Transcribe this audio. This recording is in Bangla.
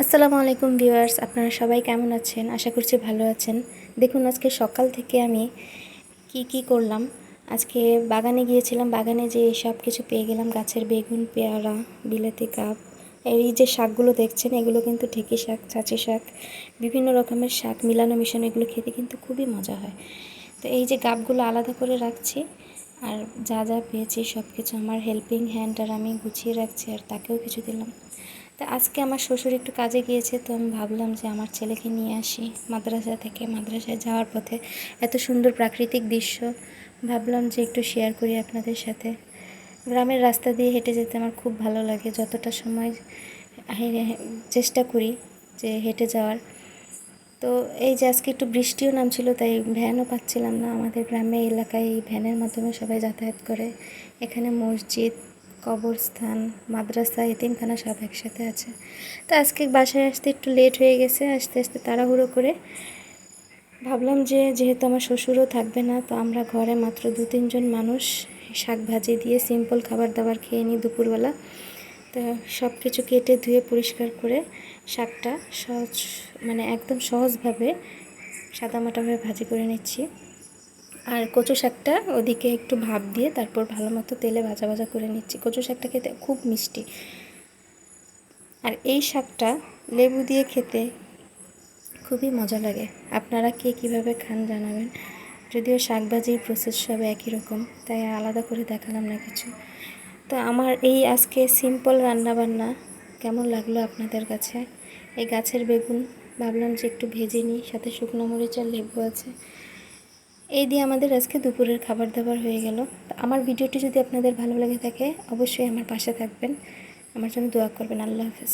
আসসালামু আলাইকুম ভিউয়ার্স, আপনারা সবাই কেমন আছেন? আশা করছি ভালো আছেন। দেখুন আজকে সকাল থেকে আমি কি করলাম। আজকে বাগানে গিয়েছিলাম, বাগানে যেয়ে সব কিছু পেয়ে গেলাম। গাছের বেগুন, পেয়ারা, বিলাতি কাপ, এই যে শাকগুলো দেখছেন এগুলো কিন্তু ঢেঁকি শাক, চাচি শাক, বিভিন্ন রকমের শাক মিলানো মিশানো, এগুলো খেতে কিন্তু খুবই মজা হয়। তো এই যে গাবগুলো আলাদা করে রাখছি, আর যা যা পেয়েছি সব কিছু আমার হেল্পিং হ্যান্ড আর আমি গুছিয়ে রাখছি, আর তাকেও কিছু দিলাম। তো আজকে আমার শ্বশুর একটু কাজে গিয়েছে, তো আমি ভাবলাম যে আমার ছেলেকে নিয়ে আসি মাদ্রাসা থেকে। মাদ্রাসায় যাওয়ার পথে এত সুন্দর প্রাকৃতিক দৃশ্য, ভাবলাম যে একটু শেয়ার করি আপনাদের সাথে। গ্রামের রাস্তা দিয়ে হেঁটে যেতে আমার খুব ভালো লাগে, যতটা সময় চেষ্টা করি যে হেঁটে যাওয়ার। তো এই যে আজকে একটু বৃষ্টিও নামছিল, তাই ভ্যানও পাচ্ছিলাম না। আমাদের গ্রামে এলাকায় এই ভ্যানের মাধ্যমে সবাই যাতায়াত করে। এখানে মসজিদ, কবরস্থান, মাদ্রাসা, এতিমখানা সব একসাথে আছে। তো আজকে বাসায় আসতে একটু লেট হয়ে গেছে, আস্তে আস্তে তাড়াহুড়ো করে ভাবলাম যে যেহেতু আমার শ্বশুরও থাকবে না, তো আমরা ঘরে মাত্র 2-3 জন মানুষ, শাক ভাজি দিয়ে সিম্পল খাবার দাবার খেয়ে নিই দুপুরবেলা। তো সব কিছু কেটে ধুয়ে পরিষ্কার করে শাকটা সহজ, মানে একদম সহজভাবে সাদামাটাভাবে ভাজি করে নিচ্ছি। আর কচু শাকটা ওদিকে একটু ভাপ দিয়ে তারপর ভালো মতো তেলে ভাজা ভাজা করে নিচ্ছি। কচু শাকটা খেতে খুব মিষ্টি, আর এই শাকটা লেবু দিয়ে খেতে খুবই মজা লাগে। আপনারা কে কীভাবে খান জানাবেন। যদিও শাকভাজির প্রসেস সব একই রকম, তাই আলাদা করে দেখালাম না কিছু। তো আমার এই আজকে সিম্পল রান্নাবান্না কেমন লাগলো আপনাদের কাছে? এই গাছের বেগুন ভাবলাম যে একটু ভেজে নিই, সাথে শুকনো মরিচ আর লেবু আছে। এই দিয়ে আমাদের আজকে দুপুরের খাবার দাবার হয়ে গেল। আমার ভিডিওটি যদি আপনাদের ভালো লেগে থাকে অবশ্যই আমার পাশে থাকবেন, আমার জন্য দোয়া করবেন। আল্লাহ হাফেজ।